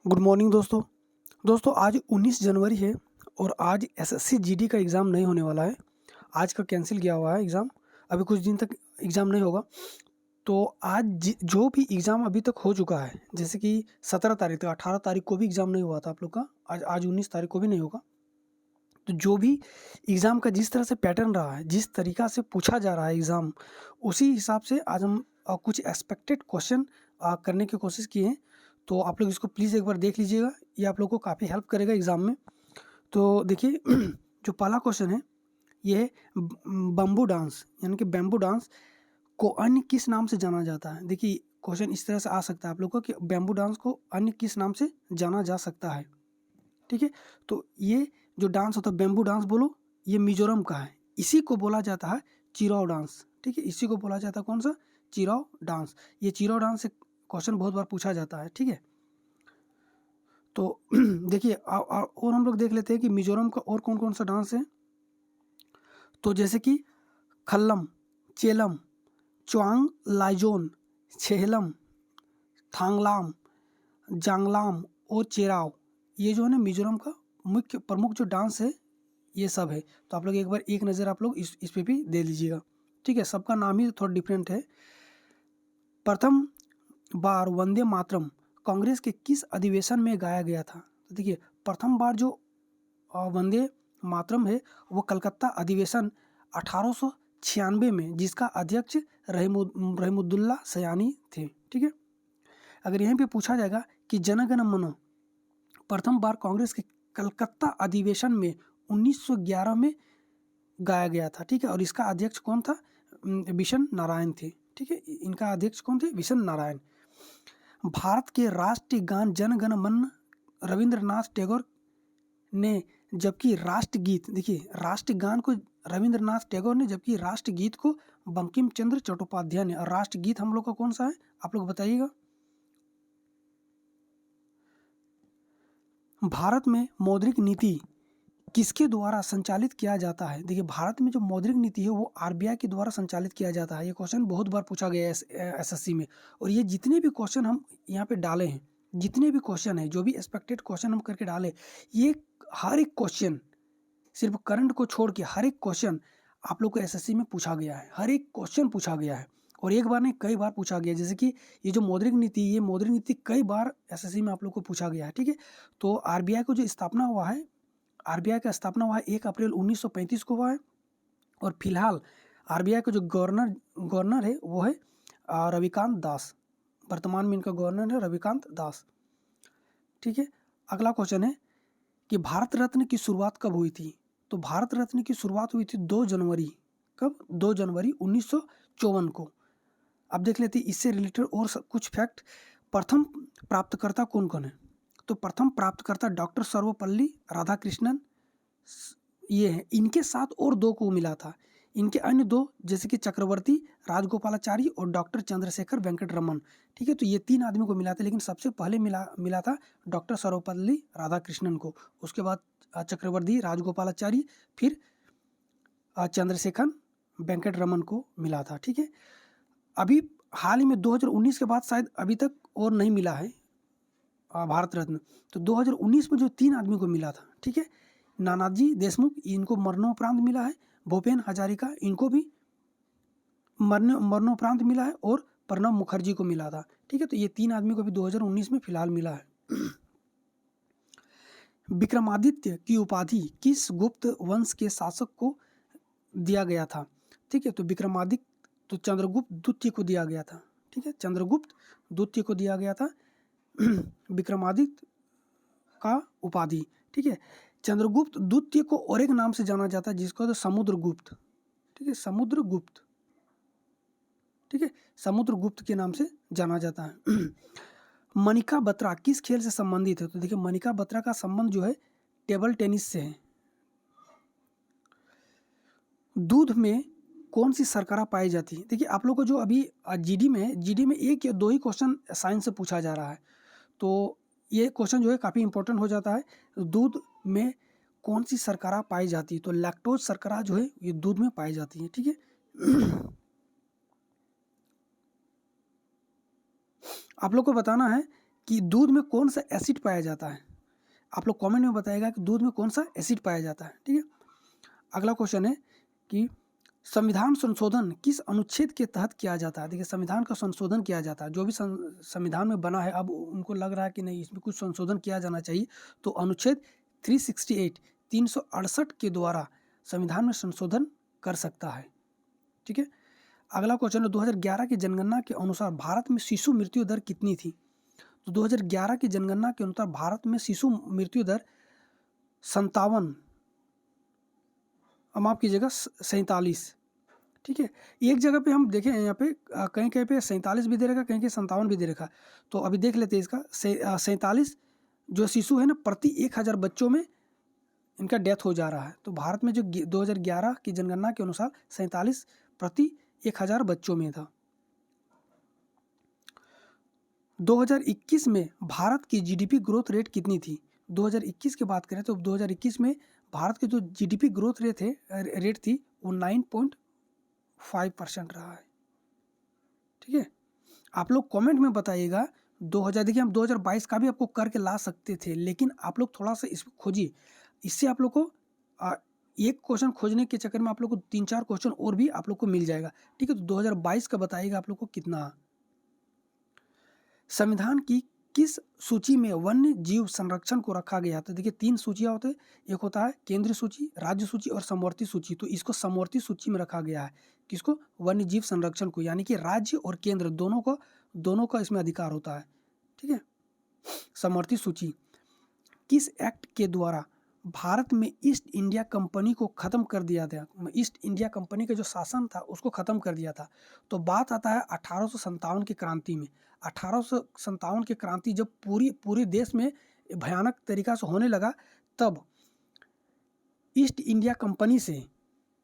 Good morning दोस्तों। आज 19 जनवरी है और आज एसएससी जीडी का एग्ज़ाम नहीं होने वाला है। आज का कैंसिल किया हुआ है एग्ज़ाम। अभी कुछ दिन तक एग्ज़ाम नहीं होगा। तो आज जो भी एग्ज़ाम अभी तक हो चुका है, जैसे कि 17 तारीख तक, 18 तारीख को भी एग्ज़ाम नहीं हुआ था आप लोग का, आज 19 तारीख को भी नहीं होगा। तो जो भी एग्ज़ाम का जिस तरह से पैटर्न रहा है, जिस तरीक़ा से पूछा जा रहा है एग्ज़ाम, उसी हिसाब से आज हम कुछ एक्सपेक्टेड क्वेश्चन करने की कोशिश किए हैं। तो आप लोग इसको प्लीज़ एक बार देख लीजिएगा, ये आप लोग को काफ़ी हेल्प करेगा एग्ज़ाम में। तो देखिए जो पहला क्वेश्चन है, ये है बम्बू डांस, यानी कि बैम्बू डांस को अन्य किस नाम से जाना जाता है। देखिए क्वेश्चन इस तरह से आ सकता है आप लोग को कि बैम्बू डांस को अन्य किस नाम से जाना जा सकता है। ठीक है, तो ये जो डांस होता है बैम्बू डांस बोलो, ये मिजोरम का है। इसी को बोला जाता है चिराओ डांस। ठीक है, इसी को बोला जाता है कौन सा, चिराओ डांस। ये चिराओ डांस से क्वेश्चन बहुत बार पूछा जाता है। ठीक है, तो देखिए और हम लोग देख लेते हैं कि मिजोरम का और कौन कौन सा डांस है। तो जैसे कि खल्लम, चेलम, च्वांग लाइजोन, छेहलम, थांगलाम, जांगलाम और चेराव, ये जो है ना मिजोरम का मुख्य प्रमुख जो डांस है, ये सब है। तो आप लोग एक बार एक नज़र आप लोग इस पे भी दे लीजिएगा। ठीक है, सबका नाम ही थोड़ा डिफरेंट है। प्रथम बार वंदे मातरम कांग्रेस के किस अधिवेशन में गाया गया था। तो देखिए प्रथम बार जो वंदे मातरम है वो कलकत्ता अधिवेशन 1896 में, जिसका अध्यक्ष रहीमुद्दौला सयानी थे। ठीक है, अगर यहीं पे पूछा जाएगा कि जन गण मन प्रथम बार कांग्रेस के कलकत्ता अधिवेशन में 1911 में गाया गया था। ठीक है, और इसका अध्यक्ष कौन था, बिशन नारायण थे। ठीक है, इनका अध्यक्ष कौन थे, बिशन नारायण। भारत के राष्ट्रीय गान जन गण मन रविंद्रनाथ टैगोर ने, जबकि राष्ट्रगीत, देखिए राष्ट्रगान को रविंद्रनाथ टैगोर ने, जबकि राष्ट्रगीत को बंकिम चंद्र चट्टोपाध्याय ने। और राष्ट्रगीत हम लोग का कौन सा है, आप लोग बताइएगा। भारत में मौद्रिक नीति किसके द्वारा संचालित किया जाता है। देखिए भारत में जो मौद्रिक नीति है वो आरबीआई के द्वारा संचालित किया जाता है। ये क्वेश्चन बहुत बार पूछा गया है एसएससी में। और ये जितने भी क्वेश्चन हम यहाँ पे डाले हैं, जितने भी क्वेश्चन है, जो भी एक्सपेक्टेड क्वेश्चन हम करके डाले, ये हर एक क्वेश्चन, सिर्फ करंट को छोड़ के हर एक क्वेश्चन आप लोग को एसएससी में पूछा गया है। हर एक क्वेश्चन पूछा गया है, और एक बार नहीं कई बार पूछा गया। जैसे कि ये जो मौद्रिक नीति, ये मौद्रिक नीति कई बार एसएससी में आप लोग को पूछा गया है। ठीक है, तो आरबीआई को जो स्थापना हुआ है, आरबीआई का स्थापना हुआ है 1 अप्रैल 1935 को हुआ है। और फिलहाल आरबीआई का जो गवर्नर है वो है रविकांत दास। वर्तमान में इनका गवर्नर है रविकांत दास। ठीक है, अगला क्वेश्चन है कि भारत रत्न की शुरुआत कब हुई थी। तो भारत रत्न की शुरुआत हुई थी 2 जनवरी, कब, 2 जनवरी 1954 को। अब देख लेते हैं इससे रिलेटेड और कुछ फैक्ट। प्रथम प्राप्तकर्ता कौन कौन है। तो प्रथम प्राप्तकर्ता डॉक्टर सर्वपल्ली राधाकृष्णन, ये है। इनके साथ और 2 को मिला था। इनके अन्य 2 जैसे कि चक्रवर्ती राजगोपालाचारी और डॉक्टर चंद्रशेखर वेंकट रमन। ठीक है, तो ये 3 आदमी को मिला था, लेकिन सबसे पहले मिला था डॉक्टर सर्वपल्ली राधाकृष्णन को। उसके बाद चक्रवर्ती राजगोपालाचारी, फिर चंद्रशेखर वेंकट रमन को मिला था। ठीक है, अभी हाल ही में 2019 के बाद शायद अभी तक और नहीं मिला है भारत रत्न। तो 2019 में जो 3 आदमी को मिला था, ठीक है, नानाजी देशमुख, इनको मरणोपरांत मिला है। भूपेन हजारिका, इनको भी मरणोपरांत मिला है। और प्रणब मुखर्जी को मिला था। ठीक है, तो ये 3 आदमी को भी 2019 में फिलहाल मिला है। विक्रमादित्य की उपाधि किस गुप्त वंश के शासक को दिया गया था। ठीक है, तो विक्रमादित्य तो चंद्रगुप्त द्वितीय को दिया गया था। ठीक है, चंद्रगुप्त द्वितीय को दिया गया था विक्रमादित्य का उपाधि। ठीक है, चंद्रगुप्त द्वितीय को और एक नाम से जाना जाता है, जिसको तो समुद्रगुप्त। ठीक है, समुद्रगुप्त। ठीक है, समुद्रगुप्त के नाम से जाना जाता है। मनिका बत्रा किस खेल से संबंधित है। तो देखिए मनिका बत्रा का संबंध जो है टेबल टेनिस से है। दूध में कौन सी शर्करा पाई जाती है। देखिए आप लोग को जो अभी जीडी में 1 या 2 ही क्वेश्चन साइंस से पूछा जा रहा है, तो ये क्वेश्चन जो है काफ़ी इंपॉर्टेंट हो जाता है। दूध में कौन सी शर्करा पाई जाती है। तो लैक्टोज शर्करा जो है ये दूध में पाई जाती है। ठीक है, आप लोग को बताना है कि दूध में कौन सा एसिड पाया जाता है। आप लोग कमेंट में बताइएगा कि दूध में कौन सा एसिड पाया जाता है। ठीक है, अगला क्वेश्चन है कि संविधान संशोधन किस अनुच्छेद के तहत किया जाता है। देखिए, संविधान का संशोधन किया जाता है, जो भी संविधान में बना है, अब उनको लग रहा है कि नहीं इसमें कुछ संशोधन किया जाना चाहिए, तो अनुच्छेद 368 368 के द्वारा संविधान में संशोधन कर सकता है। ठीक है, अगला क्वेश्चन है 2011 की जनगणना के अनुसार भारत में शिशु मृत्यु दर कितनी थी। तो 2011 की जनगणना के अनुसार भारत में शिशु मृत्यु दर 57, माफ कीजिएगा 47। ठीक है, एक जगह पे हम देखें यहाँ पे कहीं कहीं पे 47 भी दे रखा, कहीं कहीं 57 भी दे रखा। तो अभी देख लेते हैं इसका 47 जो शिशु है ना प्रति 1000 बच्चों में इनका डेथ हो जा रहा है। तो भारत में जो 2011 की जनगणना के अनुसार 47 प्रति 1000 बच्चों में था। 2021 में भारत की जीडीपी ग्रोथ रेट कितनी थी। 2021 की बात करें तो 2021 में भारत की जो जीडीपी ग्रोथ रेट थी वो 9.5% रहा है। ठीक है, आप लोग कमेंट में बताइएगा 2000, देखिए हम 2022 का भी आपको करके ला सकते थे, लेकिन आप लोग थोड़ा सा इसको खोजिए, इससे आप लोग को एक क्वेश्चन खोजने के चक्कर में आप लोग को 3-4 क्वेश्चन और भी आप लोग को मिल जाएगा। ठीक है, तो 2022 का बताइएगा आप लोग को कितना। संविधान की किस सूची में वन्य जीव संरक्षण को रखा गया। तो देखिए 3 सूचियाँ होते हैं, एक होता है केंद्रीय सूची, राज्य सूची और समवर्ती सूची। तो इसको समवर्ती सूची में रखा गया है, किसको, वन्य जीव संरक्षण को, यानी कि राज्य और केंद्र दोनों का इसमें अधिकार होता है। ठीक है, समवर्ती सूची किस एक्ट के द्वारा भारत में ईस्ट इंडिया कंपनी को ख़त्म कर दिया गया। ईस्ट इंडिया कंपनी का जो शासन था उसको ख़त्म कर दिया था। तो बात आता है 1857 की क्रांति में। 1857 की क्रांति जब पूरे देश में भयानक तरीक़ा से होने लगा, तब ईस्ट इंडिया कंपनी से,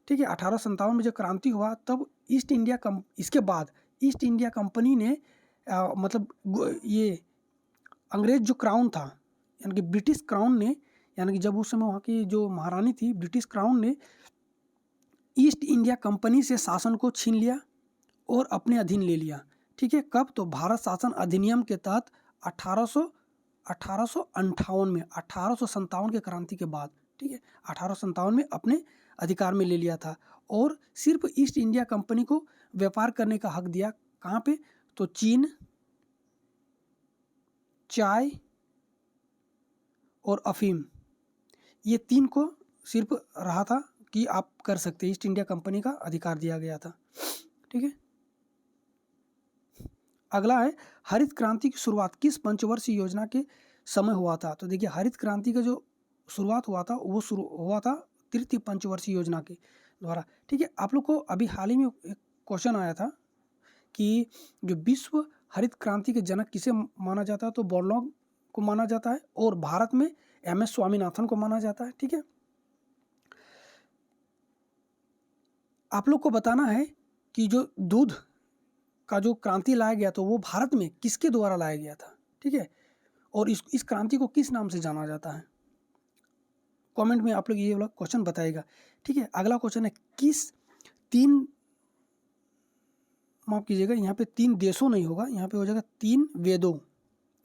ठीक है, 1857 में जब क्रांति हुआ तब इसके बाद ईस्ट इंडिया कंपनी ने मतलब ये अंग्रेज जो क्राउन था, यानी कि ब्रिटिश क्राउन ने, यानी कि जब उस समय वहाँ की जो महारानी थी, ब्रिटिश क्राउन ने ईस्ट इंडिया कंपनी से शासन को छीन लिया और अपने अधीन ले लिया। ठीक है, कब, तो भारत शासन अधिनियम के तहत 1858 में, 1857 के क्रांति के बाद। ठीक है, 1857 में अपने अधिकार में ले लिया था और सिर्फ ईस्ट इंडिया कंपनी को व्यापार करने का हक दिया। कहाँ पे, तो चीन, चाय और अफीम, ये 3 को सिर्फ रहा था कि आप कर सकते, ईस्ट इंडिया कंपनी का अधिकार दिया गया था। ठीक है, अगला है हरित क्रांति की शुरुआत किस पंचवर्षीय योजना के समय हुआ था। तो देखिए हरित क्रांति का जो शुरुआत हुआ था वो शुरू हुआ था तृतीय पंचवर्षीय योजना के द्वारा। ठीक है, आप लोग को अभी हाल ही में एक क्वेश्चन आया था कि जो विश्व हरित क्रांति के जनक किसे माना जाता है, तो बोरलॉग को माना जाता है और भारत में MS स्वामीनाथन को माना जाता है। ठीक है, आप लोग को बताना है कि जो दूध का जो क्रांति लाया गया तो वो भारत में किसके द्वारा लाया गया था। ठीक है, और इस क्रांति को किस नाम से जाना जाता है, कमेंट में आप लोग ये वाला क्वेश्चन बताइएगा। ठीक है, अगला क्वेश्चन है किस 3, माफ कीजिएगा यहाँ पे 3 देशों नहीं होगा, यहाँ पे हो जाएगा 3 वेदों,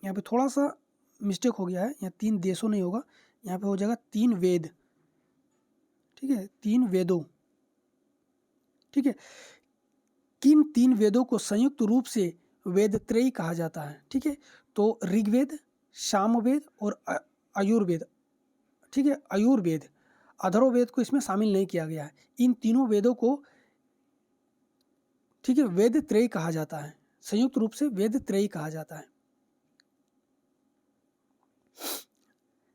यहाँ पे थोड़ा सा मिस्टेक हो गया है, यहाँ 3 देशों नहीं होगा, यहाँ पे हो जाएगा 3 वेद। ठीक है, 3 वेदों। ठीक है, किन 3 वेदों को संयुक्त रूप से वेदत्रयी कहा जाता है। ठीक है, तो ऋग्वेद, सामवेद और आयुर्वेद। ठीक है, आयुर्वेद, अथर्ववेद को इसमें शामिल नहीं किया गया है। इन तीनों वेदों को, ठीक है, वेदत्रयी कहा जाता है, संयुक्त रूप से वेदत्रयी कहा जाता है।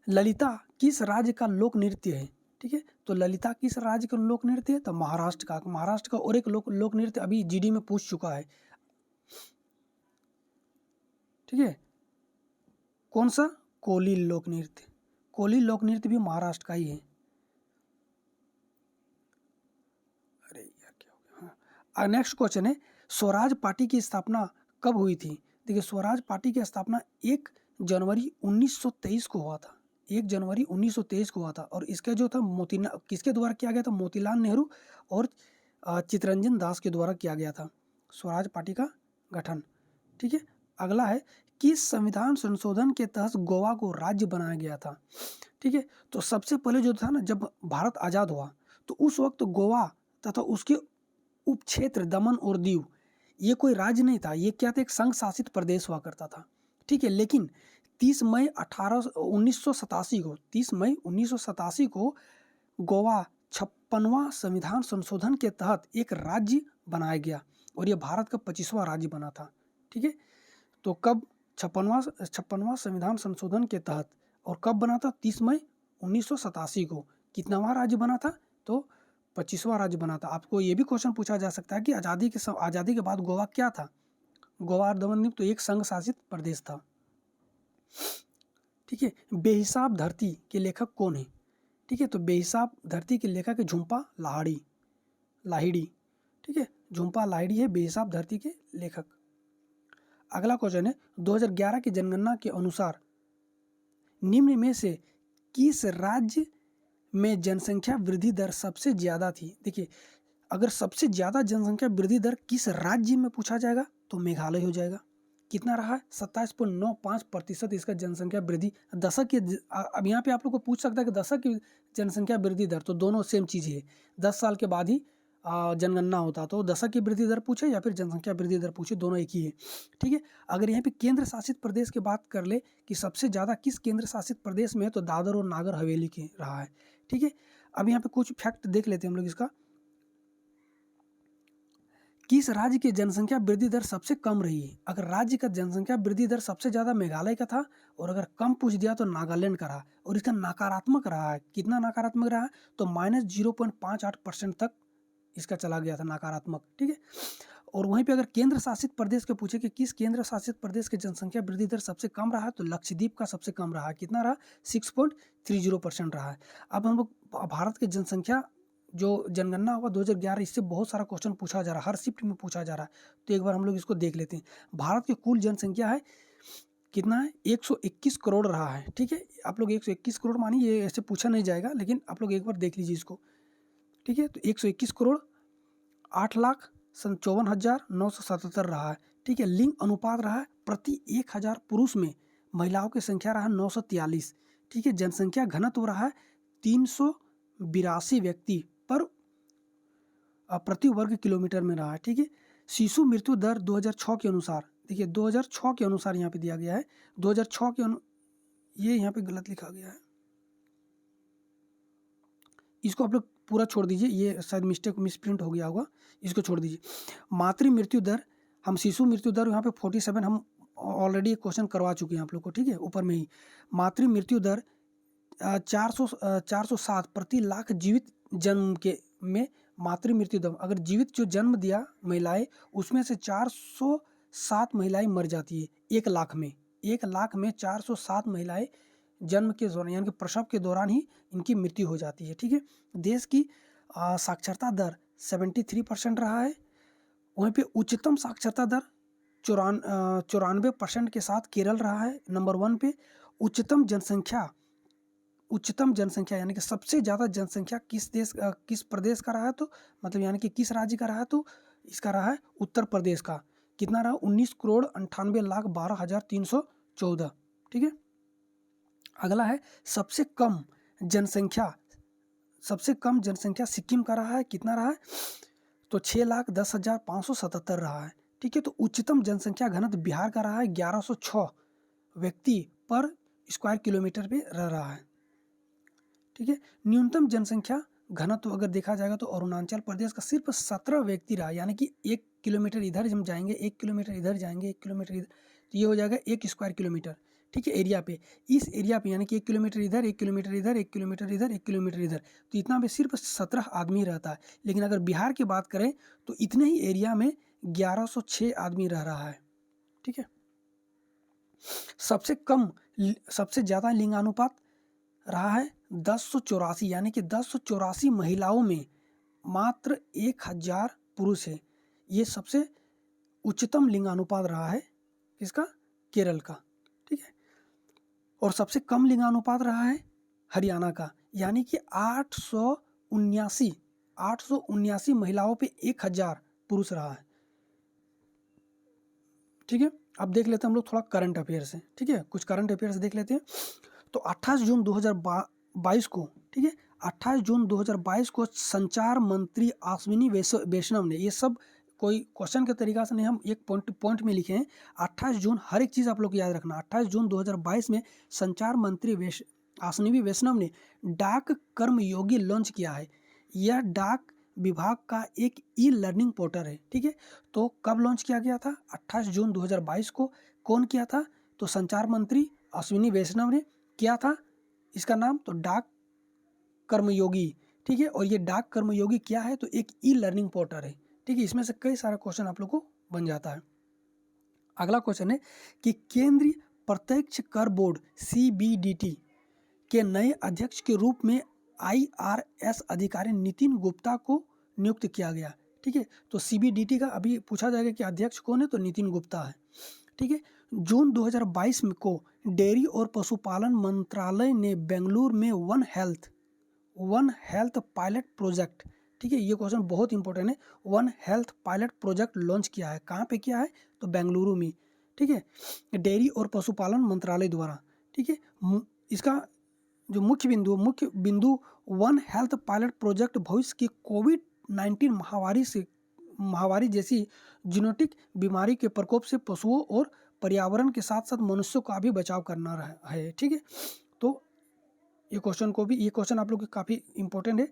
ललिता किस राज्य का लोक नृत्य है। ठीक है, तो ललिता किस राज्य का लोक नृत्य है, तो महाराष्ट्र का। और एक लोक नृत्य अभी GD में पूछ चुका है। ठीक है, कौन सा, कोली लोक नृत्य। कोली लोक नृत्य भी महाराष्ट्र का ही है। अरे यार क्या हो गया। हाँ, नेक्स्ट क्वेश्चन है स्वराज पार्टी की स्थापना कब हुई थी। देखिए स्वराज पार्टी की स्थापना 1 जनवरी 1923 को हुआ था। 1 जनवरी 1923 को हुआ था और इसका जो था किसके द्वारा किया गया था, मोतीलाल नेहरू और चित्तरंजन दास के द्वारा किया गया था स्वराज पार्टी का गठन। ठीक है, अगला है किस संविधान संशोधन के तहत गोवा को राज्य बनाया गया था? ठीक है, तो सबसे पहले जो था ना, जब भारत आज़ाद हुआ तो उस वक्त गोवा तथा उसके उपक्षेत्र दमन और दीव, ये कोई राज्य नहीं था, ये क्या था, एक संघ शासित प्रदेश हुआ करता था। ठीक है, लेकिन 30 मई 1987 को 30 मई 1987 को गोवा 56वां संविधान संशोधन के तहत एक राज्य बनाया गया और ये भारत का 25वां राज्य बना था। ठीक है, तो कब 56वां संविधान संशोधन के तहत, और कब बना था? 30 मई 1987 को। कितनावां राज्य बना था? तो 25वां राज्य बना था। आपको ये भी क्वेश्चन पूछा जा सकता है कि आज़ादी के बाद गोवा क्या था? गोवा और दमन दीव तो एक संघ शासित प्रदेश था। ठीक है, बेहिसाब धरती के लेखक कौन है? ठीक है, तो बेहिसाब धरती के लेखक है झुम्पा लाहिड़ी। ठीक है, झुम्पा लाहिड़ी है बेहिसाब धरती के लेखक। अगला क्वेश्चन है, 2011 की जनगणना के अनुसार निम्न में से किस राज्य में जनसंख्या वृद्धि दर सबसे ज्यादा थी? देखिए, अगर सबसे ज्यादा जनसंख्या वृद्धि दर किस राज्य में पूछा जाएगा तो मेघालय हो जाएगा। कितना रहा है? 27.95% इसका जनसंख्या वृद्धि दशक के। अब यहाँ पे आप लोग को पूछ सकता है कि दशक की जनसंख्या वृद्धि दर, तो दोनों सेम चीज़ है। 10 साल के बाद ही जनगणना होता, तो दशक की वृद्धि दर पूछे या फिर जनसंख्या वृद्धि दर पूछे, दोनों एक ही है। ठीक है, अगर यहाँ पे केंद्र शासित प्रदेश की बात कर ले कि सबसे ज़्यादा किस केंद्र शासित प्रदेश में है, तो दादर और नागर हवेली के रहा है। ठीक है, अब यहाँ पे कुछ फैक्ट देख लेते हैं हम लोग इसका। किस राज्य की जनसंख्या वृद्धि दर सबसे कम रही है? अगर राज्य का जनसंख्या वृद्धि दर सबसे ज़्यादा मेघालय का था, और अगर कम पूछ दिया तो नागालैंड का रहा, और इसका नकारात्मक रहा है। कितना नकारात्मक रहा है? तो -0.58% तक इसका चला गया था नकारात्मक। ठीक है, और वहीं पे अगर केंद्र शासित प्रदेश के पूछे कि किस केंद्र शासित प्रदेश की जनसंख्या वृद्धि दर सबसे कम रहा, तो लक्षद्वीप का सबसे कम रहा। कितना रहा? 6.30% रहा है। अब हम लोग भारत की जनसंख्या जो जनगणना हुआ 2011, इससे बहुत सारा क्वेश्चन पूछा जा रहा है, हर शिफ्ट में पूछा जा रहा है, तो एक बार हम लोग इसको देख लेते हैं। भारत की कुल जनसंख्या है कितना है? 121 करोड़ रहा है। ठीक है, आप लोग 121 करोड़ मानिए, ये ऐसे पूछा नहीं जाएगा, लेकिन आप लोग एक बार देख लीजिए इसको। ठीक है, तो 121 करोड़ 8,54,977 रहा है। ठीक है, लिंग अनुपात रहा है प्रति 1000 पुरुष में महिलाओं की संख्या रहा 943। ठीक है, जनसंख्या घनत्व रहा है 382 व्यक्ति पर प्रति वर्ग किलोमीटर में रहा है। ठीक है, शिशु मृत्यु दर 2006 के अनुसार, देखिए 2006 के अनुसार यहाँ पे दिया गया है। 2006 के ये यहाँ पे गलत लिखा गया है, इसको आप लोग पूरा छोड़ दीजिए, ये शायद मिसप्रिंट हो गया होगा, इसको छोड़ दीजिए। मातृ मृत्यु दर, हम शिशु मृत्यु दर यहाँ पे 47 हम ऑलरेडी क्वेश्चन करवा चुके हैं आप लोग को। ठीक है, ऊपर में ही मातृ मृत्यु दर 407 प्रति लाख जीवित जन्म के में मातृ मृत्यु दर, अगर जीवित जो जन्म दिया महिलाएं, उसमें से 407 महिलाएं मर जाती है 1 लाख में। 1 लाख में 407 महिलाएं जन्म के दौरान यानी कि प्रसव के दौरान ही इनकी मृत्यु हो जाती है। ठीक है, देश की साक्षरता दर 73% रहा है। वहीं पे उच्चतम साक्षरता दर 94% के साथ केरल रहा है नंबर 1 पे। उच्चतम जनसंख्या यानी कि सबसे ज़्यादा जनसंख्या किस प्रदेश का रहा है, तो मतलब यानी कि किस राज्य का रहा है, तो इसका रहा है उत्तर प्रदेश का। कितना रहा? 19,98,12,314। ठीक है, अगला है सबसे कम जनसंख्या सिक्किम का रहा है। कितना रहा है? तो 6,10,577 रहा है। ठीक है, तो उच्चतम जनसंख्या घनत्व बिहार का रहा है 1106 व्यक्ति पर स्क्वायर किलोमीटर पे रह रहा है। ठीक है, न्यूनतम जनसंख्या घनत्व अगर देखा जाएगा तो अरुणाचल प्रदेश का सिर्फ 17 व्यक्ति रहा, यानी कि 1 किलोमीटर इधर हम जाएंगे, 1 किलोमीटर इधर जाएंगे, 1 किलोमीटर इधर, तो ये हो जाएगा 1 स्क्वायर किलोमीटर। ठीक है, एरिया पे, इस एरिया पे यानी कि 1 किलोमीटर इधर, 1 किलोमीटर इधर, 1 किलोमीटर इधर, 1 किलोमीटर इधर, तो इतना में सिर्फ 17 आदमी रहता है। लेकिन अगर बिहार की बात करें तो इतने ही एरिया में 1106 आदमी रह रहा है। ठीक है, सबसे ज़्यादा लिंगानुपात रहा है 1084, यानी कि 1084 महिलाओं में मात्र 1000 पुरुष है। ये सबसे उच्चतम लिंगानुपात रहा है किसका? केरल का। ठीक है, और सबसे कम लिंगानुपात रहा है हरियाणा का, यानी कि 879 महिलाओं पे 1000 पुरुष रहा है। ठीक है, अब देख लेते हैं हम लोग थोड़ा करंट अफेयर्स है, ठीक है, कुछ करंट अफेयर्स देख लेते हैं। तो 28 जून 2022 को, ठीक है, 28 जून 2022 को संचार मंत्री अश्विनी वैष्णव ने, ये सब कोई क्वेश्चन के तरीका से नहीं, हम एक पॉइंट में लिखे हैं। 28 जून, हर एक चीज़ आप लोग को याद रखना। 28 जून 2022 में संचार मंत्री अश्विनी वैष्णव ने डाक कर्मयोगी लॉन्च किया है। यह डाक विभाग का एक ई लर्निंग पोर्टल है, ठीक है। तो कब लॉन्च किया गया था? 28 जून 2022 को। कौन किया था? तो संचार मंत्री अश्विनी वैष्णव ने किया था। इसका नाम तो डाक कर्मयोगी, ठीक है। और ये डाक कर्मयोगी क्या है? तो एक ई लर्निंग पोर्टल है, ठीक है। इसमें से कई सारे क्वेश्चन आप लोग को बन जाता है। अगला क्वेश्चन है कि केंद्रीय प्रत्यक्ष कर बोर्ड CBDT के नए अध्यक्ष के रूप में IRS अधिकारी नितिन गुप्ता को नियुक्त किया गया, ठीक है। तो CBDT का अभी पूछा जाएगा कि अध्यक्ष कौन है, तो नितिन गुप्ता है, ठीक है। जून 2022 को डेयरी और पशुपालन मंत्रालय ने बेंगलुरु में वन हेल्थ पायलट प्रोजेक्ट, ठीक है, ये क्वेश्चन बहुत इंपॉर्टेंट है। One health pilot project launch किया है। कहाँ पे किया है? तो बेंगलुरु में, ठीक है, डेयरी और पशुपालन मंत्रालय द्वारा, ठीक है। इसका जो मुख्य बिंदु वन हेल्थ पायलट प्रोजेक्ट भविष्य की कोविड-19 महामारी जैसी जीनोटिक बीमारी के प्रकोप से पशुओं और पर्यावरण के साथ साथ मनुष्यों का भी बचाव करना है, ठीक है। तो ये क्वेश्चन आप लोग के काफ़ी इंपॉर्टेंट है।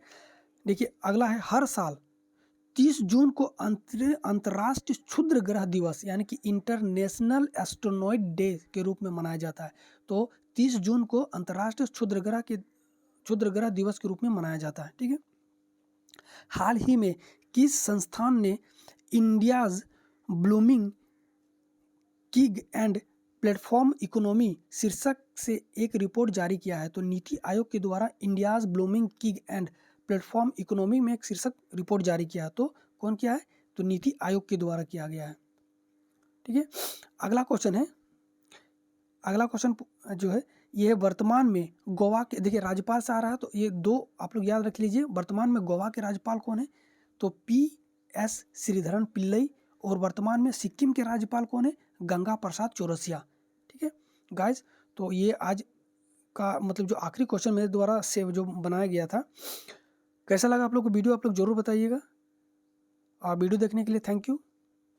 देखिए अगला है, हर साल 30 जून को अंतर्राष्ट्रीय क्षुद्र ग्रह दिवस यानी कि इंटरनेशनल एस्ट्रोनॉइड डे के रूप में मनाया जाता है। तो 30 जून को अंतर्राष्ट्रीय क्षुद्र ग्रह दिवस के रूप में मनाया जाता है, ठीक है। हाल ही में किस संस्थान ने India's blooming gig and platform economy शीर्षक से एक रिपोर्ट जारी किया है? तो नीति आयोग के द्वारा India's blooming gig and platform economy में एक शीर्षक रिपोर्ट जारी किया। तो कौन किया है? तो नीति आयोग के द्वारा किया गया है, ठीक है। अगला क्वेश्चन जो है ये है, वर्तमान में गोवा के, देखिए राज्यपाल से आ रहा है, तो ये दो आप लोग याद रख लीजिए। वर्तमान में गोवा के राज्यपाल कौन है? तो PS श्रीधरन पिल्लई। और वर्तमान में सिक्किम के राज्यपाल कौन है? गंगा प्रसाद चौरसिया, ठीक है गाइज। तो ये आज का मतलब जो आखिरी क्वेश्चन मेरे द्वारा से जो बनाया गया था, कैसा लगा आप लोग को वीडियो? आप लोग जरूर बताइएगा। और वीडियो देखने के लिए थैंक यू।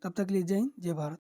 तब तक के लिए जय हिंद, जय भारत।